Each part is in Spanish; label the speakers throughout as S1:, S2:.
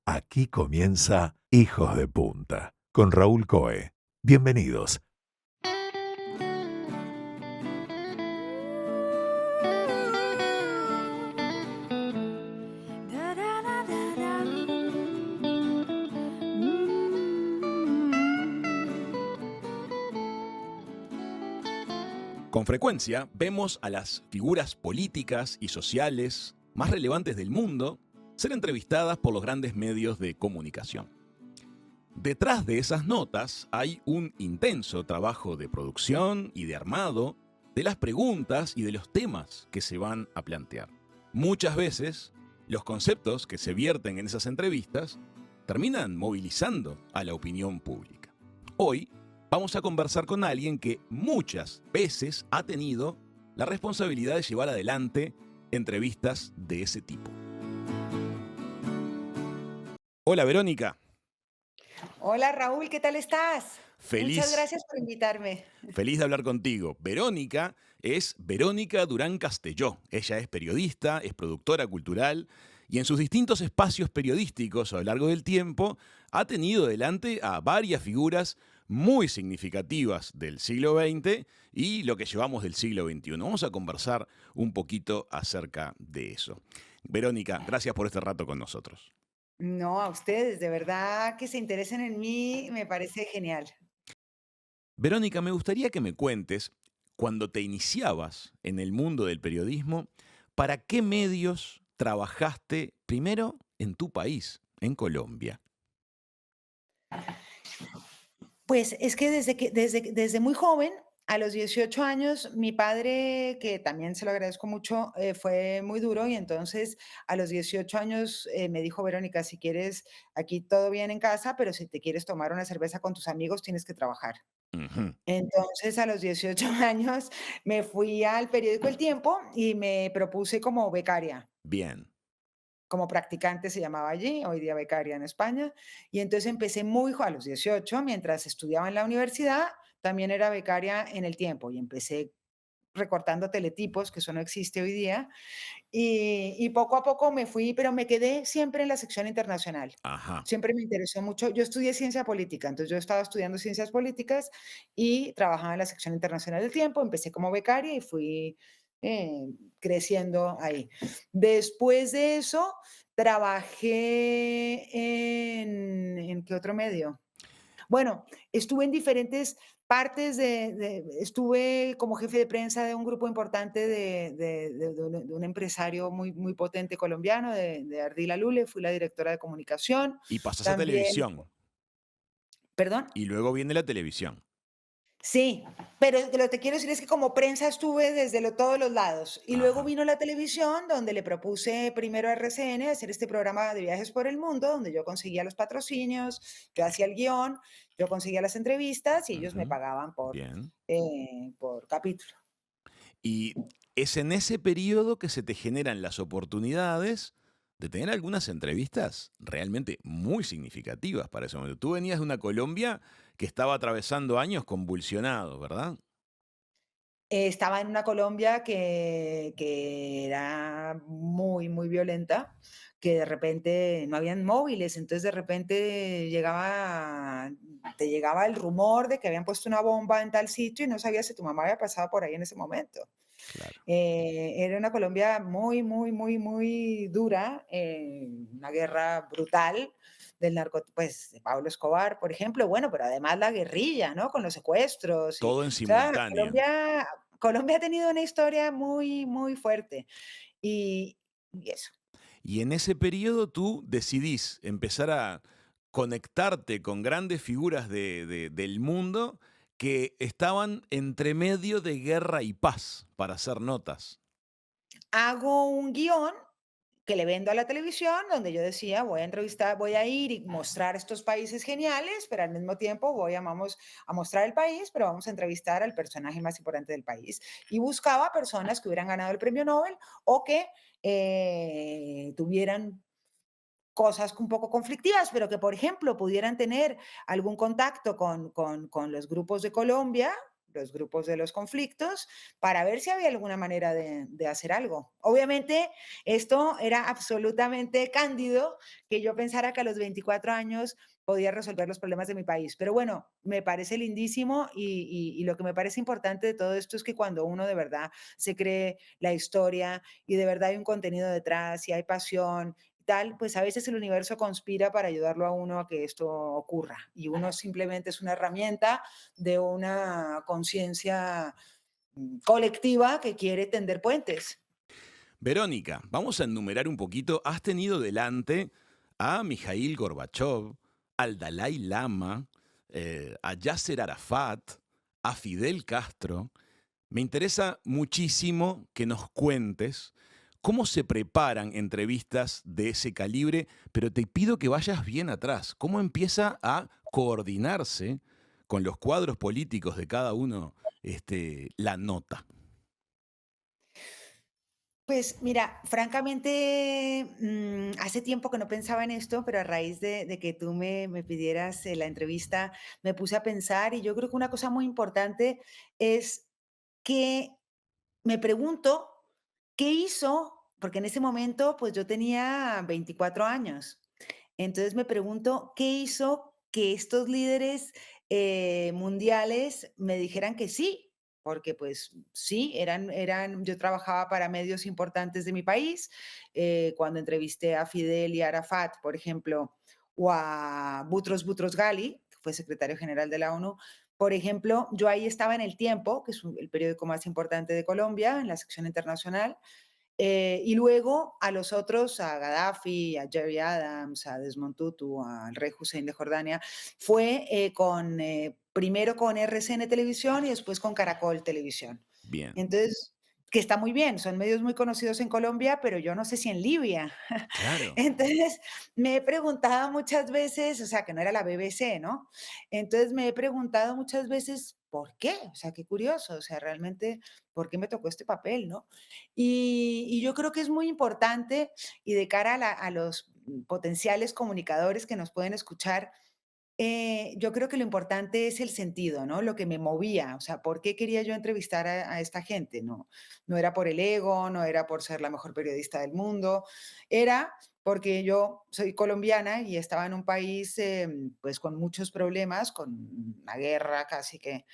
S1: Aquí comienza Hijos de Punta con Raúl Coe. Bienvenidos.
S2: Con frecuencia vemos a las figuras políticas y sociales más relevantes del mundo ser entrevistadas por los grandes medios de comunicación. Detrás de esas notas hay un intenso trabajo de producción y de armado de las preguntas y de los temas que se van a plantear. Muchas veces, los conceptos que se vierten en esas entrevistas terminan movilizando a la opinión pública. Hoy vamos a conversar con alguien que muchas veces ha tenido la responsabilidad de llevar adelante entrevistas de ese tipo. Hola, Verónica.
S3: Hola Raúl, ¿qué tal estás? Muchas
S2: Feliz,
S3: gracias por invitarme.
S2: feliz de hablar contigo. Verónica es Verónica Durán Castelló. Ella es periodista, es productora cultural y en sus distintos espacios periodísticos a lo largo del tiempo ha tenido delante a varias figuras muy significativas del siglo XX y lo que llevamos del siglo XXI. Vamos a conversar un poquito acerca de eso. Verónica, gracias por este rato con nosotros.
S3: No, a ustedes, de verdad que se interesen en mí, me parece genial.
S2: Verónica, me gustaría que me cuentes, cuando te iniciabas en el mundo del periodismo, ¿para qué medios trabajaste primero en tu país, en Colombia?
S3: Pues es que desde muy joven, a los 18 años, mi padre, que también se lo agradezco mucho, fue muy duro y entonces a los 18 años me dijo, Verónica, si quieres, aquí todo bien en casa, pero si te quieres tomar una cerveza con tus amigos, tienes que trabajar.
S2: Ujú.
S3: Entonces, a los 18 años me fui al periódico El Tiempo y me propuse como becaria.
S2: Bien.
S3: Como practicante se llamaba allí, hoy día becaria en España. Y entonces empecé a los 18, mientras estudiaba en la universidad, también era becaria en El Tiempo y empecé recortando teletipos, que eso no existe hoy día, y poco a poco me fui, pero me quedé siempre en la sección internacional.
S2: Ajá.
S3: Siempre me interesó mucho. Yo estudié ciencia política, entonces yo estaba estudiando ciencias políticas y trabajaba en la sección internacional del Tiempo. Empecé como becaria y fui eh, creciendo ahí. Después de eso, trabajé ¿en qué otro medio? Bueno, estuve en diferentes partes estuve como jefe de prensa de un grupo importante de un empresario muy potente colombiano, de Ardila Lule, fui la directora de comunicación,
S2: Y pasas a
S3: también
S2: televisión.
S3: ¿perdón?
S2: Y luego viene la televisión.
S3: Sí, pero lo que te quiero decir es que como prensa estuve desde todos los lados. Y luego
S2: Ajá.
S3: vino la televisión, donde le propuse primero a RCN hacer este programa de viajes por el mundo, donde yo conseguía los patrocinios, yo hacía el guión, yo conseguía las entrevistas y ellos me
S2: Ujú.
S3: pagaban
S2: Bien.
S3: por capítulo.
S2: Y es en ese periodo que se te generan las oportunidades de tener algunas entrevistas realmente muy significativas para ese momento. Tú venías de una Colombia que estaba atravesando años convulsionados, ¿verdad?
S3: Estaba en una Colombia que era muy violenta, que de repente no habían móviles, entonces de repente te llegaba el rumor de que habían puesto una bomba en tal sitio y no sabías si tu mamá había pasado por ahí en ese momento.
S2: Claro.
S3: Era una Colombia muy dura, una guerra brutal pues, de Pablo Escobar, por ejemplo, bueno, pero además la guerrilla, ¿no? Con los secuestros
S2: Todo en
S3: o sea,
S2: simultáneo.
S3: Colombia ha tenido una historia muy fuerte y y eso.
S2: Y en ese periodo tú decidís empezar a conectarte con grandes figuras del mundo que estaban entre medio de guerra y paz para hacer notas.
S3: Hago un guión que le vendo a la televisión, donde yo decía, voy a ir y mostrar estos países geniales, pero al mismo tiempo vamos a mostrar el país, pero vamos a entrevistar al personaje más importante del país. Y buscaba personas que hubieran ganado el premio Nobel o que tuvieran cosas un poco conflictivas, pero que, por ejemplo, pudieran tener algún contacto con los grupos de Colombia, los grupos de los conflictos, para ver si había alguna manera de hacer algo. Obviamente, esto era absolutamente cándido, que yo pensara que a los 24 años podía resolver los problemas de mi país. Pero bueno, me parece lindísimo y lo que me parece importante de todo esto es que cuando uno de verdad se cree la historia y de verdad hay un contenido detrás y hay pasión y tal, pues a veces el universo conspira para ayudarlo a uno a que esto ocurra. Y uno simplemente es una herramienta de una conciencia colectiva que quiere tender puentes.
S2: Verónica, vamos a enumerar un poquito. Has tenido delante a Mijail Gorbachov, al Dalai Lama, a Yasser Arafat, a Fidel Castro. Me interesa muchísimo que nos cuentes cómo se preparan entrevistas de ese calibre, pero te pido que vayas bien atrás. ¿Cómo empieza a coordinarse con los cuadros políticos de cada uno la nota?
S3: Pues mira, francamente, hace tiempo que no pensaba en esto, pero a raíz de que tú me pidieras la entrevista, me puse a pensar y yo creo que una cosa muy importante es que me pregunto qué hizo, porque en ese momento pues yo tenía 24 años. Entonces me pregunto qué hizo que estos líderes mundiales me dijeran que sí, porque pues sí, yo trabajaba para medios importantes de mi país, cuando entrevisté a Fidel y a Arafat, por ejemplo, o a Butros Butros Ghali, que fue secretario general de la ONU, por ejemplo, yo ahí estaba en El Tiempo, que es el periódico más importante de Colombia, en la sección internacional, y luego a los otros, a Gaddafi, a Jerry Adams, a Desmond Tutu, al rey Hussein de Jordania, fue primero con RCN Televisión y después con Caracol Televisión.
S2: Bien,
S3: Entonces, que está muy bien, son medios muy conocidos en Colombia, pero yo no sé si en Libia.
S2: claro.
S3: Entonces, me he preguntado muchas veces, o sea, que no era la BBC, ¿no? Entonces, me he preguntado muchas veces, ¿por qué? O sea, qué curioso, o sea, realmente, ¿por qué me tocó este papel, no? Y yo creo que es muy importante y de cara a los potenciales comunicadores que nos pueden escuchar, yo creo que lo importante es el sentido, ¿no? Lo que me movía, o sea, ¿por qué quería yo entrevistar a esta gente? No, no era por el ego, no era por ser la mejor periodista del mundo, era porque yo soy colombiana y estaba en un país pues con muchos problemas, con una guerra casi que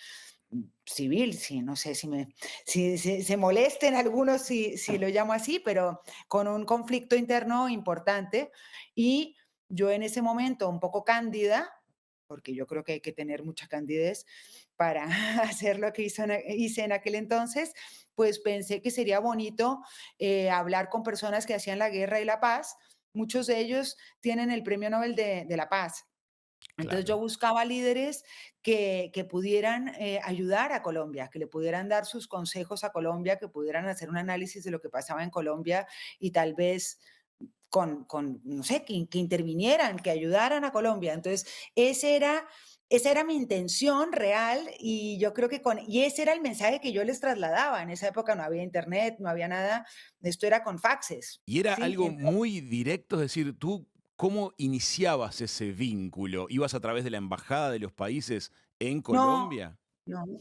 S3: civil, sí, no sé si se molesten algunos si lo llamo así, pero con un conflicto interno importante. Y yo en ese momento, un poco cándida, porque yo creo que hay que tener mucha candidez para hacer lo que hice en aquel entonces, pues pensé que sería bonito hablar con personas que hacían la guerra y la paz. Muchos de ellos tienen el Premio Nobel de la Paz. Entonces yo
S2: Claro.
S3: buscaba líderes que pudieran ayudar a Colombia, que le pudieran dar sus consejos a Colombia, que pudieran hacer un análisis de lo que pasaba en Colombia y tal vez no sé, que intervinieran, que ayudaran a Colombia. Entonces, esa era mi intención real y yo creo que y ese era el mensaje que yo les trasladaba. En esa época no había internet, no había nada, esto era con faxes,
S2: Y era
S3: ¿sí?
S2: algo muy directo, es decir, tú, ¿cómo iniciabas ese vínculo? ¿Ibas a través de la embajada de los países en
S3: No,
S2: Colombia?
S3: no, no,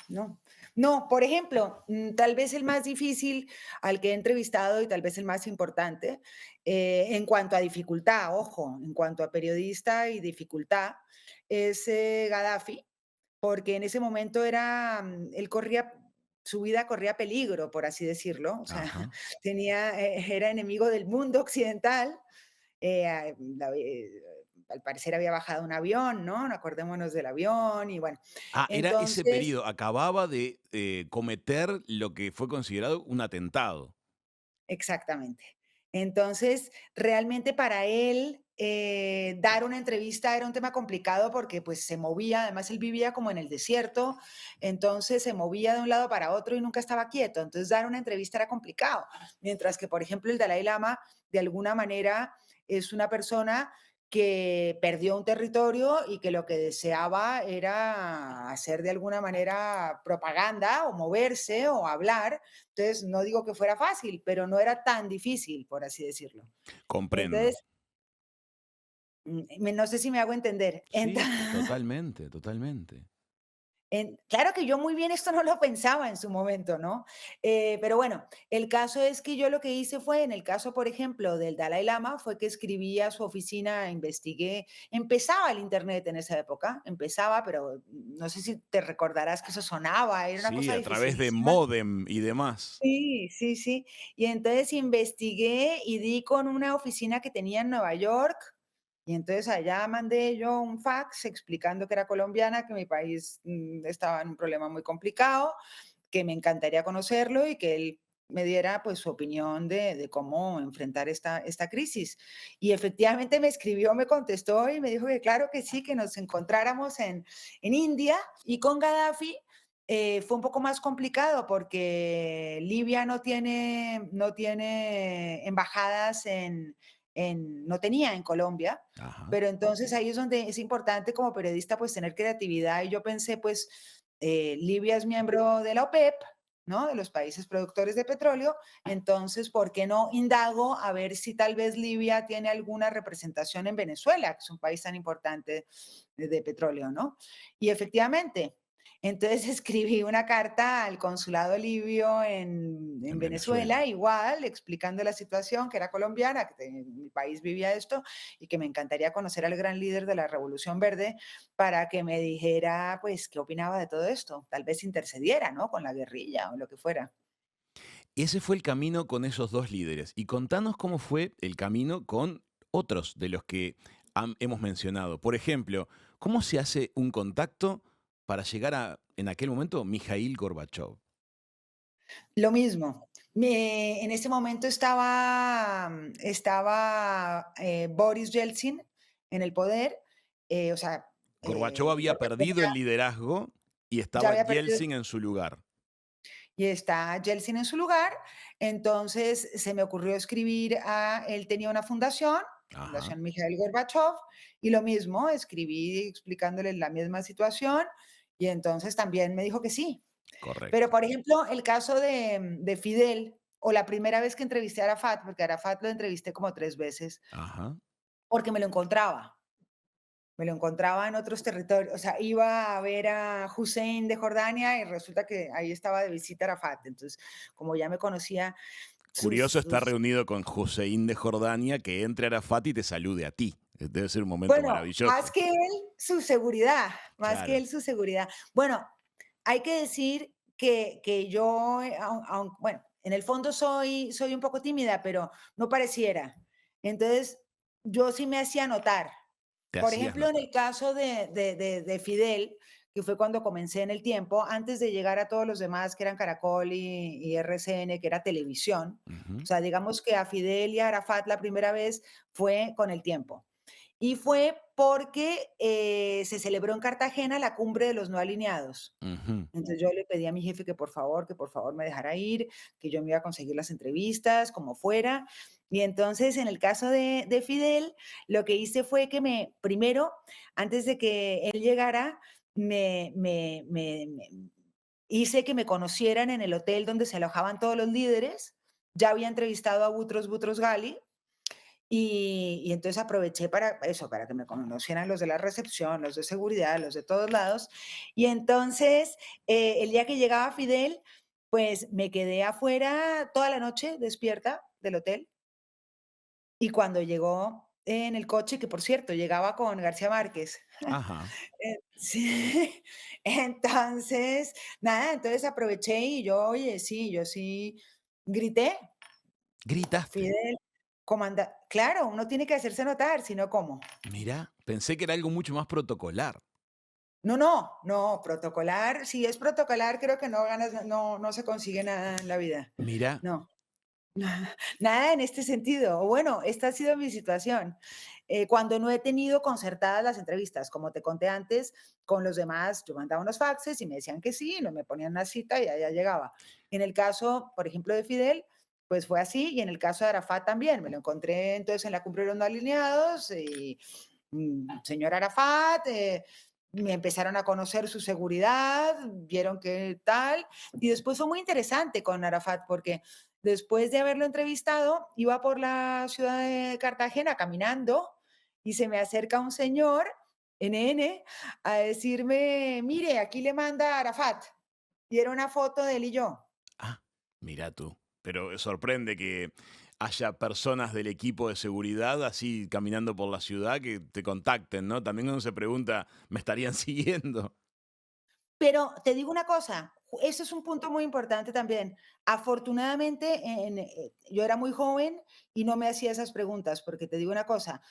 S3: no. No, por ejemplo, tal vez el más difícil al que he entrevistado y tal vez el más importante, en cuanto a dificultad, ojo, en cuanto a periodista y dificultad, es Gaddafi, porque en ese momento él corría, su vida corría peligro, por así decirlo, o sea,
S2: Ajá.
S3: era enemigo del mundo occidental, al parecer había bajado un avión, ¿no? Acordémonos del avión y bueno,
S2: Ah, era ese
S3: entonces,
S2: periodo, acababa de cometer lo que fue considerado un atentado.
S3: exactamente. Entonces, realmente para él, dar una entrevista era un tema complicado porque pues se movía, además él vivía como en el desierto, entonces se movía de un lado para otro y nunca estaba quieto, entonces dar una entrevista era complicado, mientras que, por ejemplo, el Dalai Lama, de alguna manera, es una persona que perdió un territorio y que lo que deseaba era hacer de alguna manera propaganda o moverse o hablar. Entonces, no digo que fuera fácil, pero no era tan difícil, por así decirlo.
S2: Comprendo.
S3: Entonces, no sé si me hago entender.
S2: Sí, totalmente, totalmente.
S3: Claro que yo muy bien esto no lo pensaba en su momento, ¿no? Pero bueno, el caso es que yo lo que hice fue, en el caso, por ejemplo, del Dalai Lama, fue que escribí a su oficina, investigué, empezaba el Internet en esa época, empezaba, pero no sé si te recordarás que eso sonaba, era una
S2: Sí,
S3: cosa
S2: a través de
S3: dificilísima.
S2: módem y demás.
S3: Sí, sí, sí. Y entonces investigué y di con una oficina que tenía en Nueva York. Y entonces allá mandé yo un fax explicando que era colombiana, que mi país estaba en un problema muy complicado, que me encantaría conocerlo y que él me diera pues su opinión de cómo enfrentar esta crisis. Y efectivamente me escribió, me contestó y me dijo que claro que sí, que nos encontráramos en India y con Gaddafi. Fue un poco más complicado porque Libia no tiene embajadas no tenía en Colombia,
S2: Ajá.
S3: pero entonces ahí es donde es importante como periodista pues tener creatividad y yo pensé pues Libia es miembro de la OPEP, ¿no? De los países productores de petróleo, entonces ¿por qué no indago a ver si tal vez Libia tiene alguna representación en Venezuela, que es un país tan importante de petróleo, ¿no? Y efectivamente, entonces escribí una carta al consulado libio en
S2: En Venezuela.
S3: Venezuela, igual, explicando la situación, que era colombiana, que en mi país vivía esto y que me encantaría conocer al gran líder de la Revolución Verde para que me dijera, pues, qué opinaba de todo esto. Tal vez intercediera, ¿no? Con la guerrilla o lo que fuera.
S2: Ese fue el camino con esos dos líderes. Y contanos cómo fue el camino con otros de los que hemos mencionado. Por ejemplo, ¿cómo se hace un contacto para llegar a, en aquel momento, Mikhail Gorbachev?
S3: Lo mismo. En ese momento estaba Boris Yeltsin en el poder, o sea,
S2: Gorbachev había perdido el liderazgo y
S3: ya
S2: estaba
S3: había perdido
S2: Yeltsin en su lugar.
S3: y está Yeltsin en su lugar. Entonces se me ocurrió escribir él tenía una fundación, la
S2: Ajá,
S3: Fundación Mikhail Gorbachev, y lo mismo, escribí explicándole la misma situación, y entonces también me dijo que sí. Pero,
S2: correcto.
S3: por ejemplo, el caso de Fidel, o la primera vez que entrevisté a Arafat, porque a Arafat lo entrevisté como 3 veces,
S2: Ajá.
S3: porque me lo encontraba en otros territorios, o sea, iba a ver a Hussein de Jordania y resulta que ahí estaba de visita Arafat. Entonces, como ya me conocía sus
S2: Curioso estar
S3: sus
S2: reunido con Hussein de Jordania, que entre Arafat y te salude a ti. Debe ser un momento
S3: bueno,
S2: maravilloso.
S3: más que
S2: Claro.
S3: él su seguridad. Bueno, hay que decir que yo, bueno, en el fondo soy un poco tímida, pero no pareciera. Entonces, yo sí me hacía notar.
S2: Te
S3: Por
S2: hacías
S3: ejemplo, en
S2: notar.
S3: el caso de Fidel, que fue cuando comencé en el tiempo, antes de llegar a todos los demás que eran Caracol y RCN, que era televisión. O
S2: Ujú.
S3: sea, digamos que a Fidel y a Arafat la primera vez fue con el tiempo. Y fue porque se celebró en Cartagena la cumbre de los no alineados.
S2: Ujú.
S3: Entonces yo le pedí a mi jefe que por favor me dejara ir, que yo me iba a conseguir las entrevistas, como fuera. Y entonces en el caso de Fidel, lo que hice fue que primero, antes de que él llegara, hice que me conocieran en el hotel donde se alojaban todos los líderes. Ya había entrevistado a Butros Gali, y entonces aproveché para eso, para que me conocieran los de la recepción, los de seguridad, los de todos lados. Y entonces, el día que llegaba Fidel, pues me quedé afuera toda la noche despierta del hotel. Y cuando llegó en el coche, que por cierto, llegaba con García Márquez.
S2: Ajá.
S3: Sí, entonces, nada, entonces aproveché y yo, oye, sí, yo sí grité,
S2: Gritaste.
S3: Fidel, claro, uno tiene que hacerse notar, si no, ¿cómo?
S2: Mirá, pensé que era algo mucho más protocolar.
S3: No, no, no, protocolar, si es protocolar, creo que no ganas, no se consigue nada en la vida.
S2: Mirá,
S3: No, nada en este sentido. O bueno, esta ha sido mi situación. Cuando no he tenido concertadas las entrevistas, como te conté antes, con los demás, yo mandaba unos faxes y me decían que sí, no me ponían una cita y allá llegaba. En el caso, por ejemplo, de Fidel, pues fue así, y en el caso de Arafat también, me lo encontré entonces en la cumbre de los no alineados y señor Arafat, me empezaron a conocer su seguridad, vieron que tal, y después fue muy interesante con Arafat porque después de haberlo entrevistado, iba por la ciudad de Cartagena caminando y se me acerca un señor NN, a decirme: "Mire, aquí le manda Arafat", y era una foto de él y yo.
S2: Ah, mira tú. Pero sorprende que haya personas del equipo de seguridad así caminando por la ciudad que te contacten, ¿no? También uno se pregunta, ¿me estarían siguiendo?
S3: Pero te digo una cosa, eso es un punto muy importante también. Afortunadamente, yo era muy joven y no me hacía esas preguntas, porque te digo una cosa,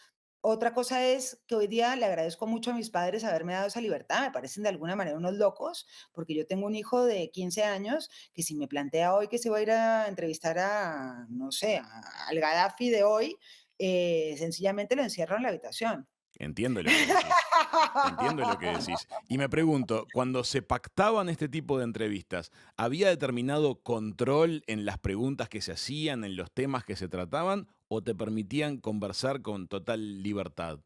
S3: otra cosa es que hoy día le agradezco mucho a mis padres haberme dado esa libertad, me parecen de alguna manera unos locos, porque yo tengo un hijo de 15 años que si me plantea hoy que se va a ir a entrevistar a, no sé, al Gaddafi de hoy, sencillamente lo encierro en la habitación.
S2: Entiendo lo que decís. Entiendo lo que decís. Y me pregunto, cuando se pactaban este tipo de entrevistas, ¿había determinado control en las preguntas que se hacían, en los temas que se trataban, o te permitían conversar con total libertad?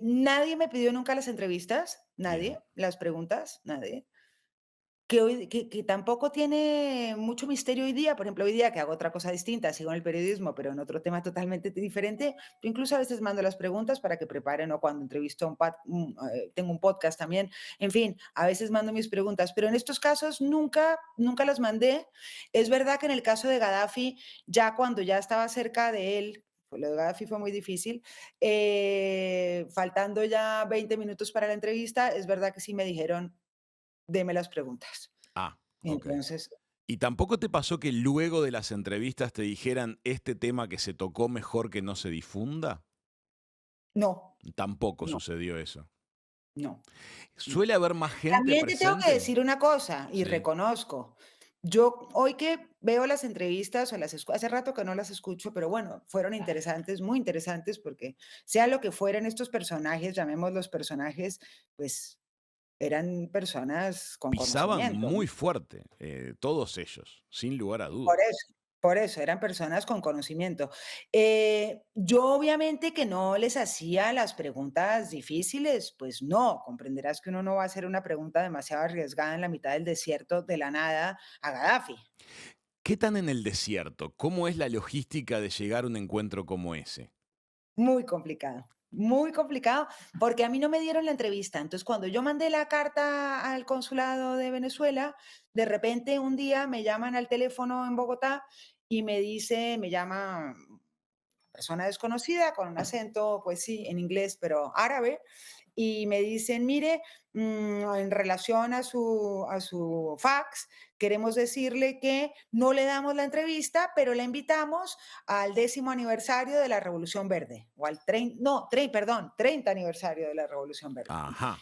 S3: Nadie me pidió nunca las entrevistas,
S2: Bien.
S3: nadie, las preguntas, nadie. Que tampoco tiene mucho misterio hoy día, por ejemplo, hoy día que hago otra cosa distinta, sigo en el periodismo, pero en otro tema totalmente diferente, yo incluso a veces mando las preguntas para que preparen o cuando entrevisto a tengo un podcast también, en fin, a veces mando mis preguntas, pero en estos casos nunca las mandé. Es verdad que en el caso de Gaddafi, ya cuando ya estaba cerca de él, lo de Gaddafi fue muy difícil, faltando ya 20 minutos para la entrevista, es verdad que sí me dijeron: "Deme las preguntas".
S2: Ah, ok.
S3: Entonces,
S2: ¿Y tampoco te pasó que luego de las entrevistas te dijeran este tema que se tocó mejor que no se difunda?
S3: no,
S2: Tampoco
S3: no,
S2: sucedió eso.
S3: no, no.
S2: ¿Suele haber más gente
S3: También te tengo que
S2: presente?
S3: decir una cosa, y
S2: Sí.
S3: reconozco, yo hoy que veo las entrevistas o hace rato que no las escucho, pero bueno, fueron interesantes, muy interesantes, porque sea lo que fueran estos personajes, llamémoslos personajes, pues eran personas con
S2: Pisaban
S3: conocimiento, ¿no?
S2: muy fuerte, todos ellos, sin lugar a
S3: Por
S2: dudas.
S3: eso, por eso, eran personas con conocimiento. Yo obviamente que no les hacía las preguntas difíciles, pues no, comprenderás que uno no va a hacer una pregunta demasiado arriesgada en la mitad del desierto de la nada a Gaddafi.
S2: ¿Qué tan en el desierto? ¿Cómo es la logística de llegar a un encuentro como ese?
S3: Muy complicado, porque a mí no me dieron la entrevista. Entonces, cuando yo mandé la carta al consulado de Venezuela, de repente un día me llaman al teléfono en Bogotá y me llama persona desconocida con un acento, pues sí, en inglés, pero árabe, y me dicen, mire, en relación a su fax, queremos decirle que no le damos la entrevista, pero le invitamos al 10º aniversario de la Revolución Verde, o al 30, no, perdón, 30 aniversario de la Revolución Verde,
S2: Ajá.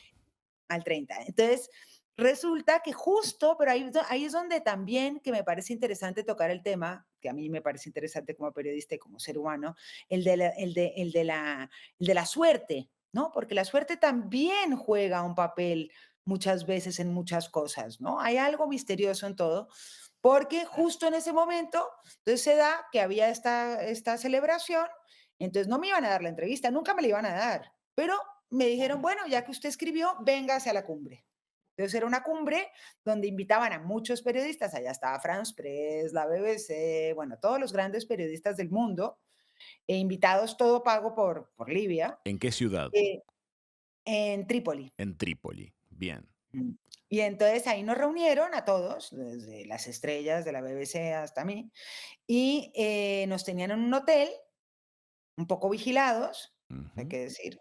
S3: al 30. Entonces, resulta que justo, pero ahí es donde también que me parece interesante tocar el tema, que a mí me parece interesante como periodista y como ser humano, el de la suerte, ¿no? Porque la suerte también juega un papel muchas veces en muchas cosas, ¿no? Hay algo misterioso en todo, porque justo en ese momento, entonces se da que había esta celebración, entonces no me iban a dar la entrevista, nunca me la iban a dar, pero me dijeron, bueno, ya que usted escribió, véngase a la cumbre. Entonces era una cumbre donde invitaban a muchos periodistas, allá estaba France Press, la BBC, bueno, todos los grandes periodistas del mundo, e invitados todo pago por Libia,
S2: ¿En qué ciudad?
S3: eh, en Trípoli.
S2: En Trípoli. Bien.
S3: Mm. Y entonces ahí nos reunieron a todos, desde las estrellas de la BBC hasta mí, y nos tenían en un hotel, un poco vigilados, hay
S2: Ujú.
S3: que decir.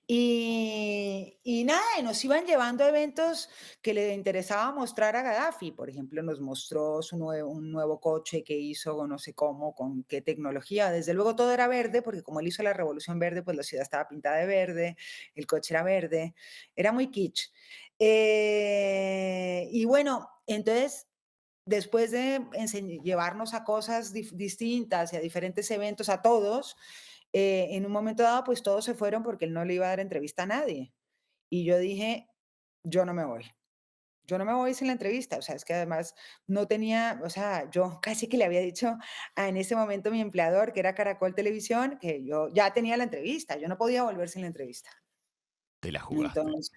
S3: Y nada, y nos iban llevando a eventos que le interesaba mostrar a Gaddafi. Por ejemplo, nos mostró un nuevo coche que hizo, no sé cómo, con qué tecnología. Desde luego todo era verde, porque como él hizo la revolución verde, pues la ciudad estaba pintada de verde, el coche era verde, era muy kitsch. Y bueno, entonces, después de llevarnos a cosas distintas y a diferentes eventos, a todos, en un momento dado, pues todos se fueron porque él no le iba a dar entrevista a nadie. Y yo dije, yo no me voy. Yo no me voy sin la entrevista. O sea, es que además no tenía, o sea, yo casi que le había dicho en ese momento mi empleador, que era Caracol Televisión, que yo ya tenía la entrevista. Yo no podía volver sin la entrevista.
S2: Te la jugaste.
S3: Entonces,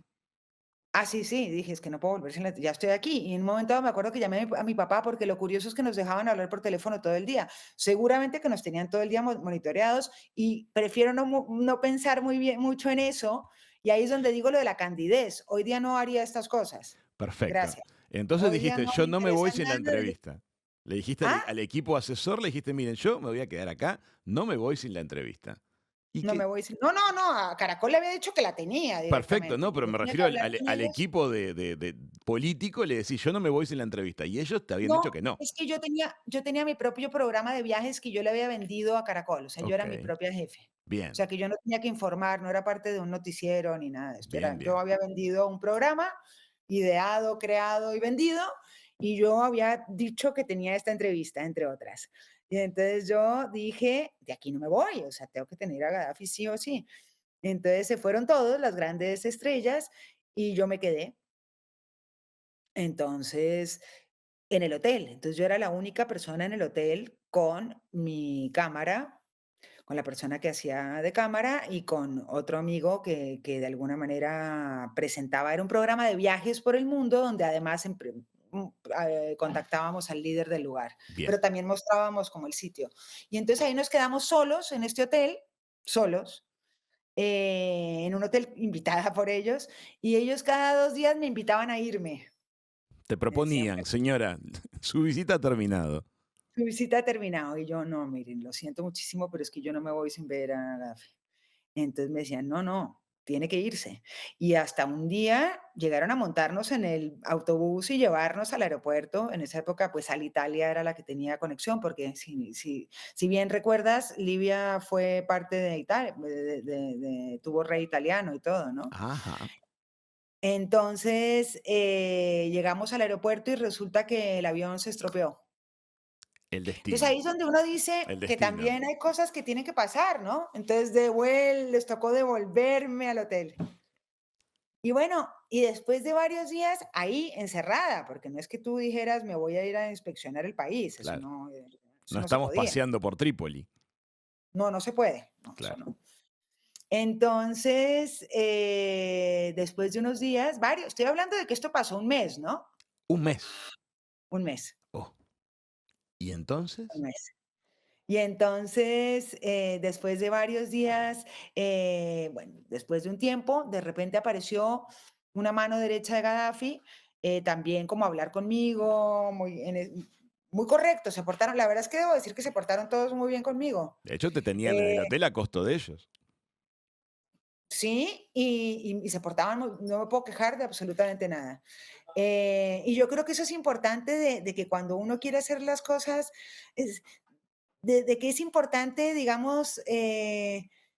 S3: Ah, sí, sí, dije: "Es que no puedo volver sin la ya estoy aquí". Y en un momento dado me acuerdo que llamé a mi papá, porque lo curioso es que nos dejaban hablar por teléfono todo el día. Seguramente que nos tenían todo el día monitoreados, y prefiero no pensar muy bien mucho en eso, y ahí es donde digo lo de la candidez. Hoy día no haría estas cosas.
S2: Perfecto.
S3: Gracias.
S2: Entonces
S3: Hoy día
S2: dijiste,
S3: no
S2: yo
S3: me
S2: no me
S3: interesa
S2: voy sin la
S3: nada de
S2: entrevista. Le dijiste
S3: ¿ah?
S2: al equipo asesor, le dijiste, miren, yo me voy a quedar acá, no me voy sin la entrevista. Y
S3: No
S2: que,
S3: me voy sin no, a Caracol le había dicho que la tenía
S2: perfecto,
S3: directamente,
S2: no,
S3: que
S2: pero
S3: yo
S2: me
S3: tenía que
S2: refiero
S3: hablar con
S2: al
S3: ellos.
S2: equipo de político, le decís, yo no me voy sin la entrevista. Y ellos te habían
S3: No,
S2: dicho que no.
S3: es que yo tenía mi propio programa de viajes que yo le había vendido a Caracol, o sea, yo era mi
S2: Ok,
S3: propia jefe. O
S2: bien,
S3: sea, que yo no tenía que informar, no era parte de un noticiero ni nada de esto,
S2: bien,
S3: yo
S2: bien.
S3: había vendido un programa, ideado, creado y vendido, y yo había dicho que tenía esta entrevista, entre otras. Y entonces yo dije: "De aquí no me voy, o sea, tengo que tener a Gaddafi sí o sí". Entonces se fueron todos, las grandes estrellas, y yo me quedé. Entonces, en el hotel. Entonces, yo era la única persona en el hotel con mi cámara, con la persona que hacía de cámara y con otro amigo que de alguna manera presentaba. Era un programa de viajes por el mundo donde además contactábamos al líder del lugar,
S2: Bien.
S3: pero también mostrábamos como el sitio. Y entonces ahí nos quedamos solos en este hotel, solos, en un hotel invitada por ellos, y ellos cada 2 días me invitaban a irme.
S2: Te
S3: Me decían:
S2: proponían, señora, su visita ha terminado.
S3: "Su visita ha terminado", y yo: "No, miren, lo siento muchísimo, pero es que yo no me voy sin ver a Gaddafi". Entonces me decían: "No, no, tiene que irse". Y hasta un día llegaron a montarnos en el autobús y llevarnos al aeropuerto. En esa época, pues, Alitalia era la que tenía conexión, porque si bien recuerdas, Libia fue parte de Italia, tuvo rey italiano y todo, ¿no?
S2: Ajá,
S3: Entonces, llegamos al aeropuerto y resulta que el avión se estropeó.
S2: el
S3: Entonces,
S2: destino,
S3: ahí es donde uno dice
S2: el
S3: que
S2: destino.
S3: también hay cosas que tienen que pasar, ¿no? Entonces, les tocó devolverme al hotel. Y bueno, y después de varios días ahí encerrada, porque no es que tú dijeras: "Me voy a ir a inspeccionar el país",
S2: Claro.
S3: eso
S2: No
S3: no se
S2: estamos
S3: podía.
S2: paseando por Trípoli.
S3: No, no se puede. No, eso
S2: Claro.
S3: no. Entonces, después de unos días, varios, estoy hablando de que esto pasó un mes, ¿no?
S2: Un mes.
S3: Un mes,
S2: Oh, ¿y
S3: un
S2: entonces?
S3: mes. Y entonces, después de varios días, bueno, después de un tiempo, de repente apareció una mano derecha de Gaddafi, también como a hablar conmigo, muy correcto, se portaron, la verdad es que debo decir que se portaron todos muy bien conmigo.
S2: De hecho, te tenían en el
S3: Eh,
S2: hotel a costo de ellos.
S3: sí, y se portaban no me puedo quejar de absolutamente nada. Y yo creo que eso es importante de que cuando uno quiere hacer las cosas, de que es importante, digamos,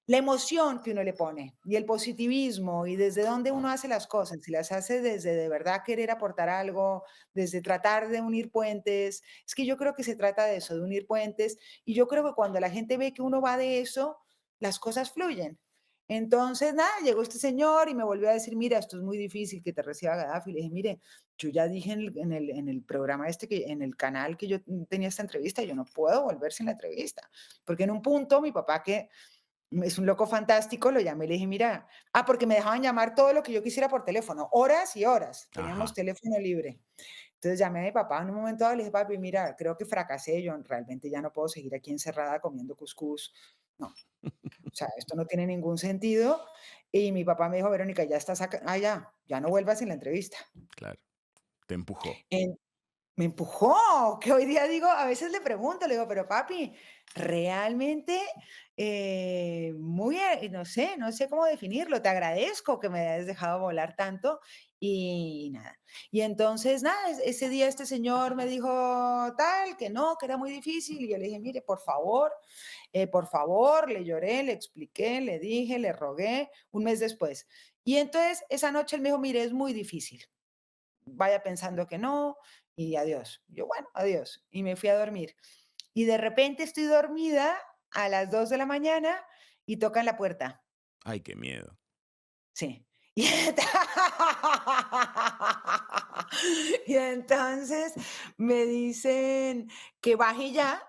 S3: la emoción que uno le pone y el positivismo y desde dónde uno hace las cosas, si las hace desde de verdad querer aportar algo, desde tratar de unir puentes. Es que yo creo que se trata de eso, de unir puentes, y yo creo que cuando la gente ve que uno va de eso, las cosas fluyen. Entonces, nada, llegó este señor y me volvió a decir: "Mira, esto es muy difícil que te reciba Gaddafi". Le dije: "Mire, yo ya dije en el programa este que en el canal que yo tenía esta entrevista, yo no puedo volver sin la entrevista". Porque en un punto mi papá, que es un loco fantástico, lo llamé y le dije: "Mira", porque me dejaban llamar todo lo que yo quisiera por teléfono, horas y horas, teníamos
S2: Ajá.
S3: teléfono libre. Entonces llamé a mi papá en un momento dado, le dije: "Papi, mira, creo que fracasé, yo realmente ya no puedo seguir aquí encerrada comiendo cuscús. No, o sea, esto no tiene ningún sentido". Y mi papá me dijo: "Verónica, ya estás acá, ya no vuelvas sin la entrevista".
S2: Claro. Te empujó.
S3: Me empujó, que hoy día digo, a veces le pregunto, le digo: "Pero papi, realmente, no sé cómo definirlo, te agradezco que me hayas dejado volar tanto", y nada. Y entonces, nada, ese día este señor me dijo tal, que no, que era muy difícil, y yo le dije: "Mire, por favor", le lloré, le expliqué, le dije, le rogué, un mes después. Y entonces, esa noche él me dijo: "Mire, es muy difícil, vaya pensando que no y adiós". Yo, bueno, adiós. Y me fui a dormir. Y de repente estoy dormida a las 2 de la mañana y tocan la puerta.
S2: Ay, qué miedo.
S3: Sí. Y y entonces me dicen que baje ya,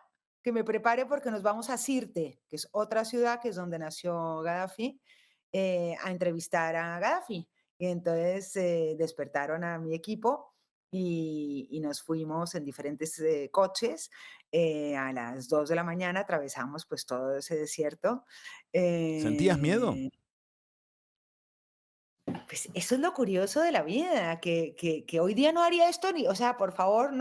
S3: que me prepare porque nos vamos a Sirte, que es otra ciudad que es donde nació Gaddafi, a entrevistar a Gaddafi. Y entonces despertaron a mi equipo y nos fuimos en diferentes coches. A las 2 de la mañana atravesamos pues todo ese desierto.
S2: ¿Sentías miedo?
S3: eh, pues eso es lo curioso de la vida, que hoy día no haría esto ni, o sea, por favor,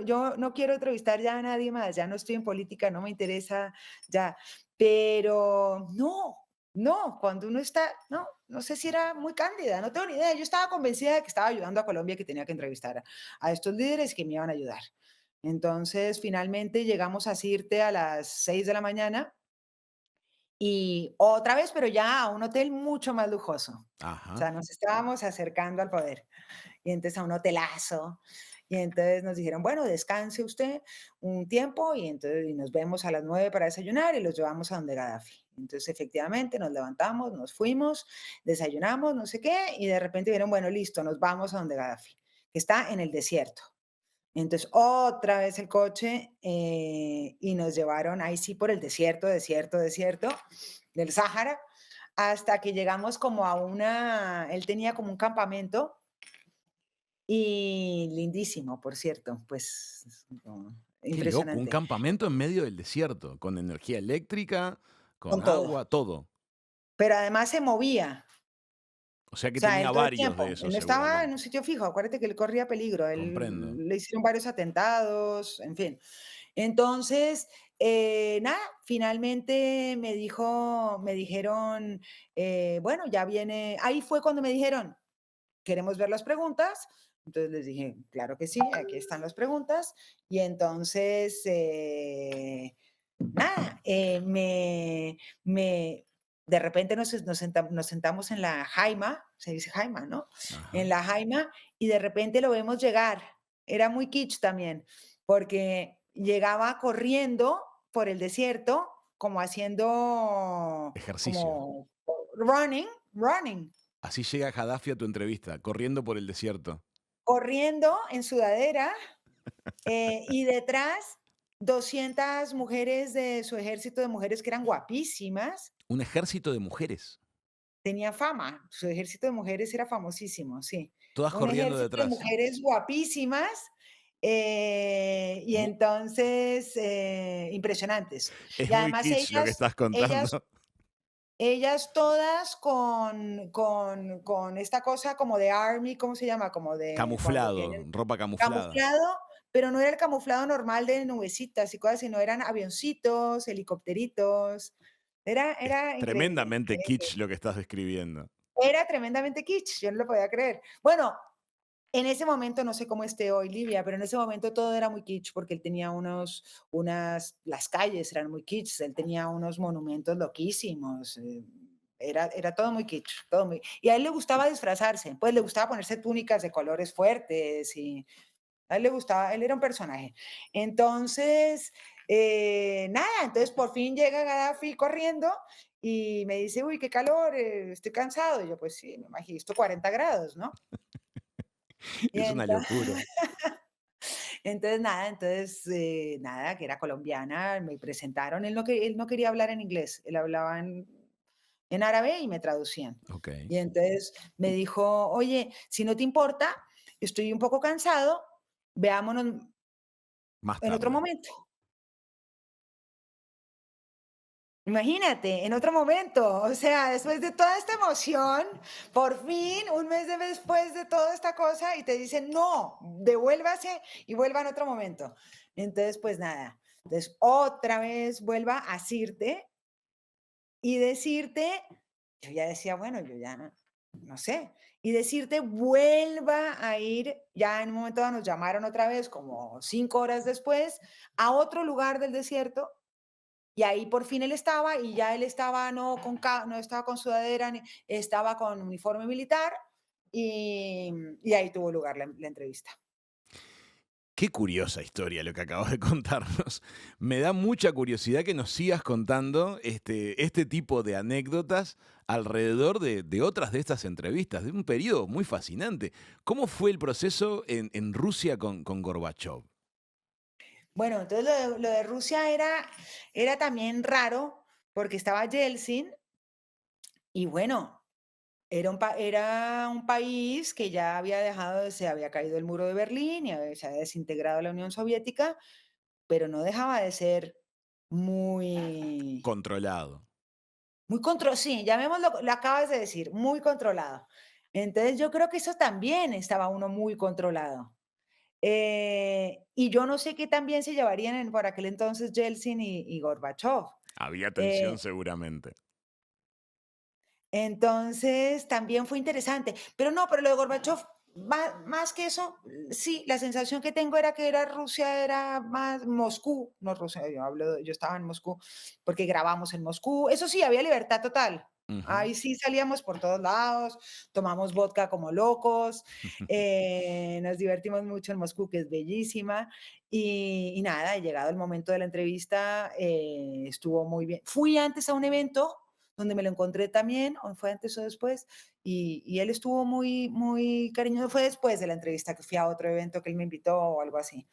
S3: yo no quiero entrevistar ya a nadie más, ya no estoy en política, no me interesa ya, pero no, cuando uno está, no sé si era muy cándida, no tengo ni idea, yo estaba convencida de que estaba ayudando a Colombia, que tenía que entrevistar a estos líderes que me iban a ayudar. Entonces, finalmente llegamos a Sirte a las 6 de la mañana y otra vez, pero ya a un hotel mucho más lujoso. O
S2: Ajá.
S3: sea, nos estábamos acercando al poder. Y entonces a un hotelazo. Y entonces nos dijeron, bueno, descanse usted un tiempo y entonces y nos vemos a las 9 para desayunar y los llevamos a donde Gaddafi. Entonces, efectivamente, nos levantamos, nos fuimos, desayunamos, no sé qué, y de repente vieron, bueno, listo, nos vamos a donde Gaddafi, que está en el desierto. Entonces, otra vez el coche y nos llevaron ahí sí por el desierto del Sáhara, hasta que llegamos como a él tenía como un campamento y lindísimo, por cierto, pues
S2: Qué loco, un
S3: impresionante,
S2: campamento en medio del desierto, con energía eléctrica, con
S3: con todo.
S2: agua, todo.
S3: Pero además se movía,
S2: O sea
S3: o
S2: que
S3: sea,
S2: tenía
S3: él todo el
S2: varios de
S3: tiempo, él
S2: esos
S3: no estaba en un
S2: seguramente.
S3: sitio fijo, acuérdate que él corría peligro,
S2: Comprendo.
S3: él le hicieron varios atentados, en fin. Entonces, nada, finalmente me dijeron, bueno, ya viene, ahí fue cuando me dijeron, ¿queremos ver las preguntas? Entonces les dije, claro que sí, aquí están las preguntas. Y entonces, nada, de repente nos sentamos en la jaima, se dice jaima, ¿no? En
S2: Ajá.
S3: la jaima y de repente lo vemos llegar. Era muy kitsch también, porque llegaba corriendo por el desierto, como haciendo,
S2: Ejercicio.
S3: como running,
S2: Así llega Gaddafi a tu entrevista, corriendo por el desierto.
S3: corriendo en sudadera, y detrás 200 mujeres de su ejército de mujeres que eran guapísimas.
S2: Un ejército de mujeres,
S3: Tenía fama, su ejército de mujeres era famosísimo, sí.
S2: todas
S3: Un
S2: corriendo
S3: ejército de
S2: detrás.
S3: mujeres guapísimas, y
S2: Mu-
S3: entonces, impresionantes.
S2: Es
S3: Y
S2: muy
S3: además
S2: kitsch lo que estás
S3: ellas
S2: contando.
S3: ellas todas con esta cosa como de army, ¿cómo se llama? Como de cuando
S2: Camuflado,
S3: tienen
S2: ropa camuflada.
S3: camuflado, pero no era el camuflado normal de nubecitas y cosas, sino eran avioncitos, helicópteritos.
S2: Es
S3: Era increíble,
S2: tremendamente
S3: increíble.
S2: kitsch lo que estás describiendo.
S3: Era tremendamente kitsch, yo no lo podía creer. Bueno, en ese momento, no sé cómo esté hoy Libia, pero en ese momento todo era muy kitsch porque él tenía las calles eran muy kitsch, él tenía unos monumentos loquísimos, era todo muy kitsch, todo muy... Y a él le gustaba disfrazarse, pues le gustaba ponerse túnicas de colores fuertes y a él le gustaba, él era un personaje. Entonces, nada, entonces por fin llega Gaddafi corriendo y me dice, uy, qué calor, estoy cansado. Y yo, pues sí, me imagino, esto 40 grados, ¿no? Y
S2: Es una
S3: entonces,
S2: locura.
S3: nada, que era colombiana, me presentaron, él no quería hablar en inglés, él hablaba en árabe y me traducían.
S2: Ok.
S3: Y entonces me dijo, oye, si no te importa, estoy un poco cansado, veámonos
S2: Más
S3: en otro
S2: tarde.
S3: momento. Imagínate, en otro momento, o sea, después de toda esta emoción, por fin, un mes después de toda esta cosa, y te dicen, no, devuélvase y vuelva en otro momento. Entonces, pues nada, entonces otra vez vuelva a decirte y decirte, yo ya decía, bueno, yo ya no sé, y decirte, vuelva a ir, ya en un momento dado nos llamaron otra vez, como 5 horas después, a otro lugar del desierto y ahí por fin él estaba, y ya él estaba no estaba con sudadera, estaba con uniforme militar, y ahí tuvo lugar la entrevista.
S2: Qué curiosa historia lo que acabas de contarnos. Me da mucha curiosidad que nos sigas contando este tipo de anécdotas alrededor de otras de estas entrevistas, de un periodo muy fascinante. ¿Cómo fue el proceso en Rusia con Gorbachev?
S3: Bueno, entonces lo de Rusia era también raro, porque estaba Yeltsin, y bueno, Era un país que ya había se había caído el muro de Berlín y se había desintegrado la Unión Soviética, pero no dejaba de ser muy
S2: Controlado.
S3: sí, llamémoslo, lo acabas de decir, muy controlado. Entonces, yo creo que eso también estaba uno muy controlado. Y yo no sé qué tan bien se llevarían por aquel entonces Yeltsin y Gorbachov.
S2: Había
S3: Eh,
S2: tensión seguramente.
S3: entonces, también fue interesante. Pero no, pero lo de Gorbachov, más que eso, sí, la sensación que tengo era que era Rusia, era más Moscú, no Rusia, yo estaba en Moscú, porque grabamos en Moscú. Eso sí, había libertad total.
S2: Ujú.
S3: Ahí sí salíamos por todos lados, tomamos vodka como locos, nos divertimos mucho en Moscú, que es bellísima. Y nada, llegado el momento de la entrevista, estuvo muy bien. Fui antes a un evento donde me lo encontré también, o fue antes o después, y él estuvo muy cariñoso. Fue después de la entrevista que fui a otro evento que él me invitó o algo así.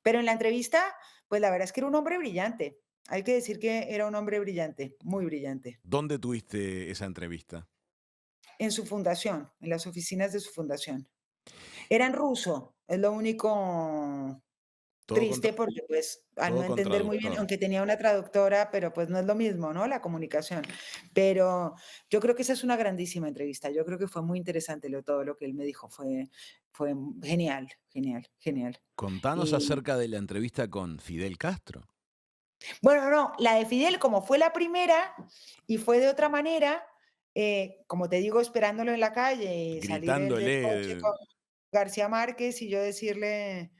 S3: Pero en la entrevista, pues la verdad es que era un hombre brillante. Hay que decir que era un hombre brillante, muy brillante.
S2: ¿Dónde tuviste esa entrevista?
S3: En su fundación, en las oficinas de su fundación. Era en ruso, es lo único
S2: Todo con,
S3: triste porque, pues, al no
S2: todo con
S3: entender muy bien,
S2: traductor.
S3: aunque tenía una traductora, pero, pues, no es lo mismo, ¿no?, la comunicación. Pero yo creo que esa es una grandísima entrevista. Yo creo que fue muy interesante todo lo que él me dijo. Fue genial, genial, genial.
S2: Contanos
S3: Y
S2: acerca de la entrevista con Fidel Castro.
S3: bueno, no, la de Fidel, como fue la primera y fue de otra manera, como te digo, esperándolo en la calle y salir él del coche
S2: Gritándole.
S3: con García Márquez y yo decirle,